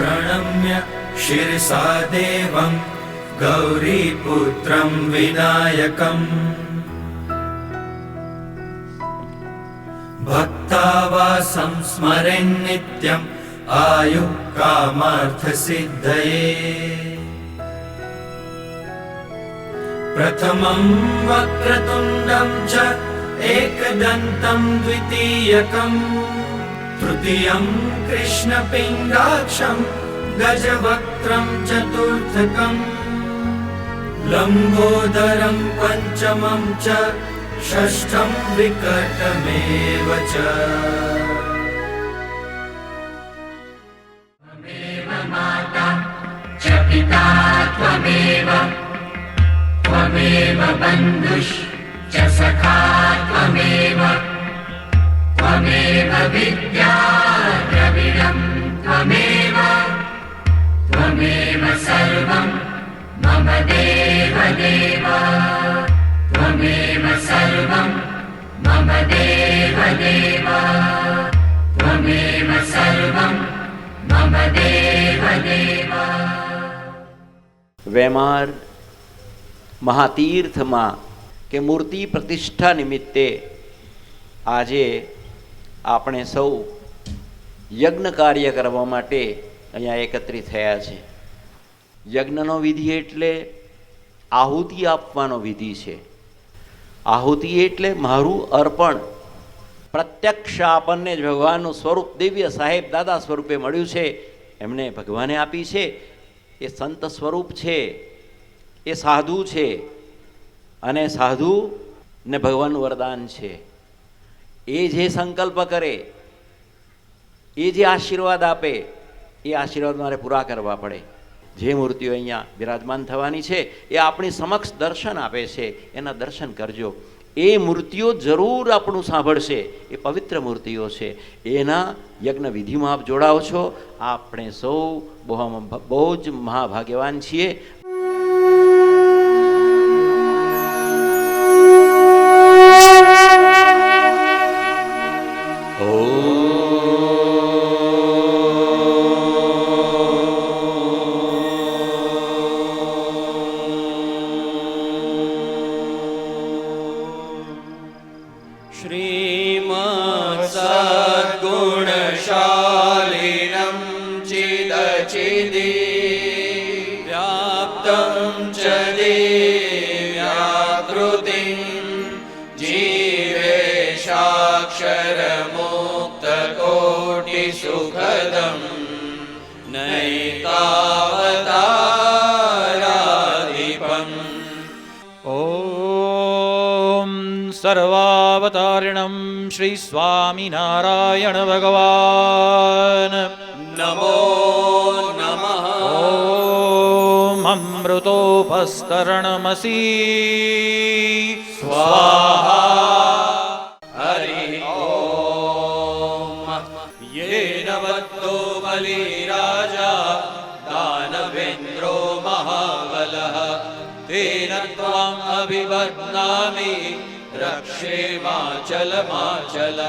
प्रणम्य शिरसा देवं गौरीपुत्रं विनायकम् भक्तावासं स्मरेन् नित्यम् आयुः कामार्थसिद्धये प्रथमं वक्रतुण्डं च एकदन्तं द्वितीयकं तृतीयं कृष्णपिङ्गाक्षं गजवक्त्रं चतुर्थकं लम्बोदरं पञ्चमं च षष्ठं विकटमेव च त्वमेव माता च पिता त्वमेव त्वमेव बन्धुश्च सखा त्वमेव त्वमेव विद्या द्रविणं त्वमेव त्वमेव सर्वं मम देवदेव त्वमेव सर्वं मम देवदेव त्वमेव सर्वं मम देवदेव। વેમાર મહાતીર્થમાં કે મૂર્તિ પ્રતિષ્ઠા નિમિત્તે આજે આપણે સૌ યજ્ઞ કાર્ય કરવા માટે અહીંયા એકત્રિત થયા છે. યજ્ઞનો વિધિ એટલે આહુતિ આપવાનો વિધિ છે. આહુતિ એટલે મારું અર્પણ. પ્રત્યક્ષ આપણને જ ભગવાનનું સ્વરૂપ દિવ્ય સાહેબ દાદા સ્વરૂપે મળ્યું છે, એમને ભગવાને આપી છે. એ સંત સ્વરૂપ છે, એ સાધુ છે, અને સાધુ ને ભગવાનનું વરદાન છે. એ જે સંકલ્પ કરે, એ જે આશીર્વાદ આપે, એ આશીર્વાદ મારે પૂરા કરવા પડે. જે મૂર્તિઓ અહીંયા બિરાજમાન થવાની છે એ આપણી સમક્ષ દર્શન આપે છે, એના દર્શન કરજો. એ મૂર્તિઓ જરૂર આપણું સાંભળશે. એ પવિત્ર મૂર્તિઓ છે, એના યજ્ઞ વિધિમાં આપ જોડાઓ છો. આપણે સૌ બહુ જ મહાભાગ્યવાન છીએ. श्रीमत्सद्गुणशालिनं चिदचिदि व्याप्तं च दिव्याकृतिं जीवेशाक्षरमुक्तकोटिसुखदं नैकावताराधिपम् ॐ सर्वावतारिणं श्री स्वामिनारायण भगवान नमो नमः। ॐ अमृतोपस्तरणमसि स्वाहा। हरि ॐ येन बद्धो बलिराजा दानवेन्द्रो महाबलः तेन त्वाम् अभिबध्नामि रक्षेमाचलमाचल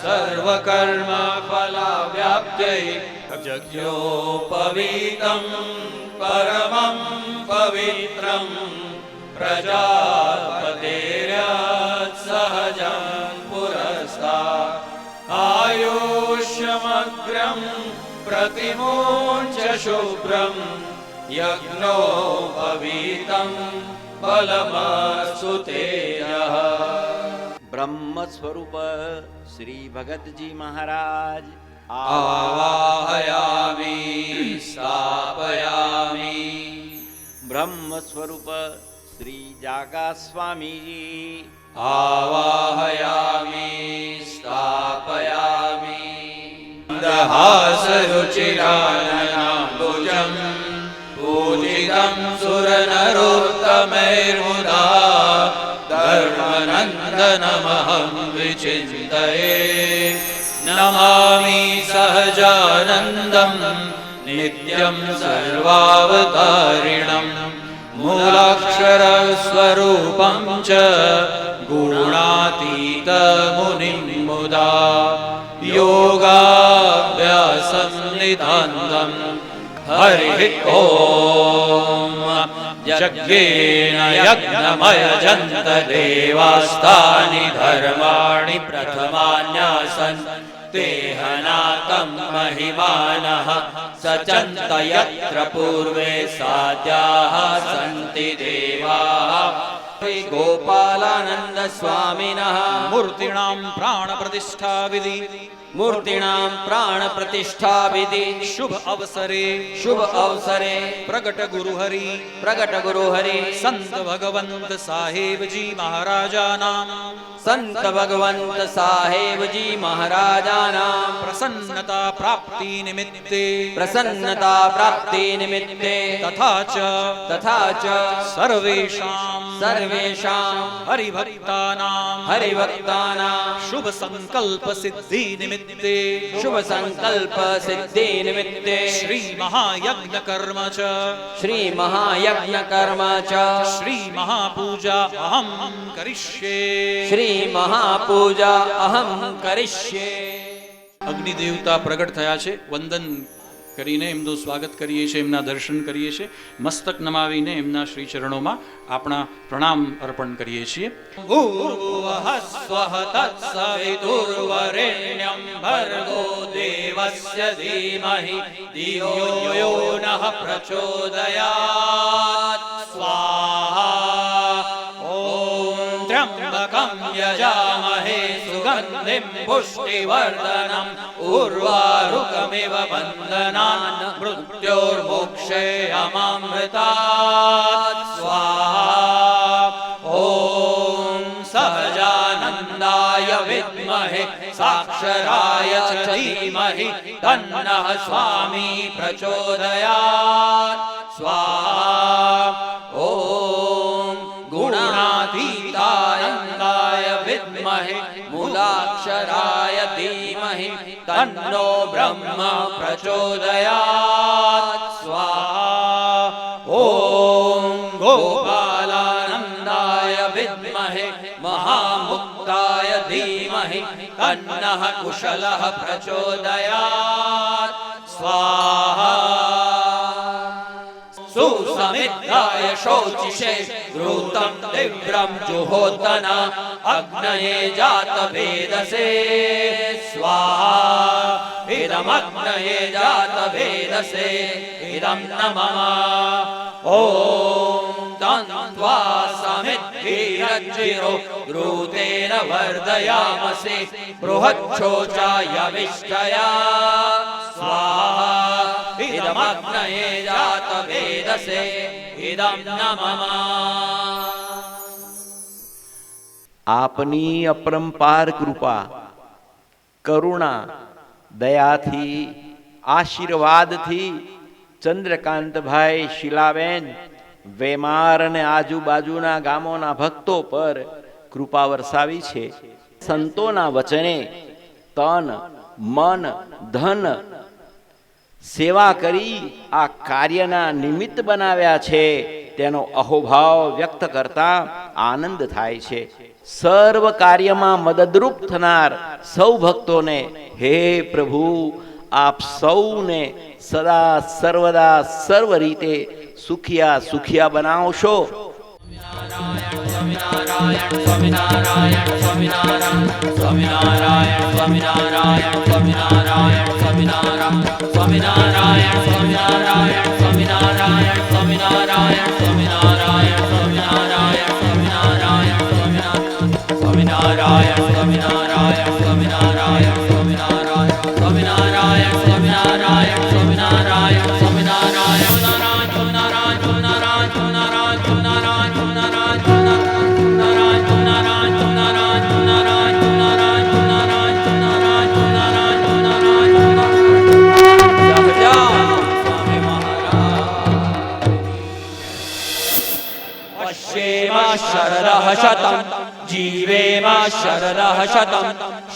सर्वकर्मफलव्याप्त्यै यज्ञोपवीतं परमं पवित्रं प्रजापतेर्यत्सहजं पुरस्तात् आयुष्यमग्रं प्रतिमोञ्च शुभ्रं यज्ञोपवीतं बलमस्तु तेजः। બ્રહ્મ સ્વરૂપ શ્રી ભગતજી મહારાજ आवाहयामि स्थापयामि। બ્રહ્મ સ્વરૂપ શ્રી જાગા સ્વામીજી आवाहयामि स्थापयामि। दहासरुचिराननाम्बुजं पूजितं सुरनरोत्तमैर्मुदा धर्मनन्दनमहं विचिन्तये नमामि सहजानन्दं नित्यं सर्वावतारिणं मूलाक्षरस्वरूपं च गुणातीतमुनिं मुदा योगाभ्यासं नितान्तं हरि ओम यज्ञेन यज्ञमयजन्त देवास्तानि धर्माणि प्रथमान्यासन् तेहनाकं महिमानः सचन्त यत्र पूर्वे साध्याः सन्ति देवाः। श्री गोपालानंद स्वामिनः मूर्तिणां प्राण प्रतिष्ठा विधि मूर्तिणां प्राण प्रतिष्ठा विधि शुभ अवसरे प्रगट गुरु हरि संत भगवंत साहेब जी महाराजानां संत भगवंत साहेब जी महाराजानां प्रसन्नता प्राप्ति निमित्ते तथा च सर्वेषां हरिभक्तानां शुभ संकल्प सिद्धि निमित्ते श्री महायज्ञ कर्म च श्री महापूजा अहं करिष्ये। अग्नि देवता प्रगट थया छे। वंदन करीने एमનું સ્વાગત કરીએ છીએ, એમના દર્શન કરીએ છીએ, મસ્તક નમાવીને એમના શ્રી ચરણોમાં આપણા પ્રણામ અર્પણ કરીએ છીએ. ભૂર્ભુવઃ સ્વઃ તત્સવિતુર્વરેણ્યં ભર્ગો દેવસ્ય ધીમહિ ધિયો યો નઃ પ્રચોદયાત. સ્વાહા. ઓમ ત્ર્યંબકં યજામહે સુગંધિં પુષ્ટિવર્ધનम् ઉર્વારુકમિવ બંધનાन् મૃત્યોર્મોક્ષેયમામૃતાत्. સ્વાહા. ઓમ સહજાનંદાય વિદ્મહે સાક્ષરાય ચ ધીમહિ તન્નઃ સ્વામી પ્રચોદયાત. સ્વાહા. ઓમ ગુણાતીતાનંદાય વિદ્મહે મૂલાક્ષરાય ધીમહિ તન્નો બ્રહ્મ પ્રચોદયાત. સ્વાહા. ઓમ ગોપાલાનંદાય વિદ્મહે મહામુક્તાય ધીમહિ તન્નઃ કુશલઃ પ્રચોદયાત. સ્વાહા. સુસમિદ્ધાય શોચિષે ઘૃતં તીવ્રં જુહોતના અગ્નયે જાતવેદસે. સ્વાહા. ઇદમગ્નયે જાતવેદસે ઇદં ન મમ. ઓમ તન્ત્વા સમિદ્ધિરજ્જિરો ઘૃતેન વર્ધયામસે બૃહચ્છોચાયવિષ્ટયા. સ્વાહા. ઇદમગ્નયે જાતવેદસે ઇદં ન મમ. આપની અપરંપાર કૃપા, કરુણા, દયાથી, આશીર્વાદથી ચંદ્રકાંતભાઈ, શીલાબેન, વેમાર અને આજુબાજુના ગામોના ભક્તો પર કૃપા વરસાવી છે. સંતોના વચને તન, મન, ધન સેવા કરી આ કાર્યના નિમિત્ત બનાવ્યા છે, તેનો અહોભાવ વ્યક્ત કરતા આનંદ થાય છે. સર્વ કાર્યમાં મદદરૂપ થનાર સૌ ભક્તોને હે પ્રભુ આપ સૌને સદા સર્વદા સર્વ રીતે સુખિયા બનાવશો. शरदः शतं जीवेम शरदः शतं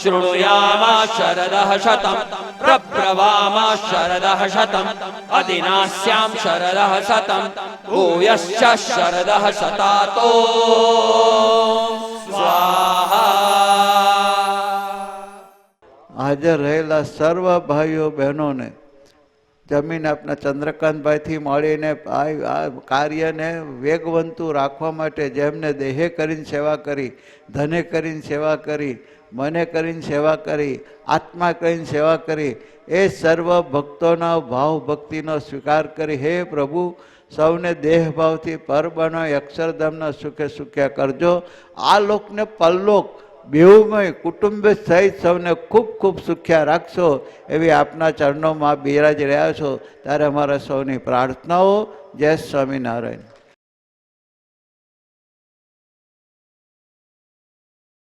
शृणुयाम शरदः शतं प्रब्रवाम शरदः शतं अधिनास्यां शरदः शतं भूयश्च शरदः शतातो स्वाहा. હાજર રહેલા સર્વ ભાઈઓ બહેનોને જમીન આપના ચંદ્રકાંતભાઈથી મળીને આ કાર્યને વેગવંતું રાખવા માટે જેમને દેહે કરીને સેવા કરી, ધને કરીને સેવા કરી, મને કરીને સેવા કરી, આત્મા કરીને સેવા કરી, એ સર્વ ભક્તોના ભાવ ભક્તિનો સ્વીકાર કરી હે પ્રભુ સૌને દેહભાવથી પર બનાવી અક્ષરધામના સુખે સુખ્યા કરજો. આ લોકને પરલોક બેઉમય કુટુંબ સહિત સૌને ખૂબ ખૂબ સુખ્યા રાખશો એવી આપના ચરણોમાં બિરાજી રહ્યા છો ત્યારે અમારા સૌની પ્રાર્થનાઓ. જય સ્વામિનારાયણ.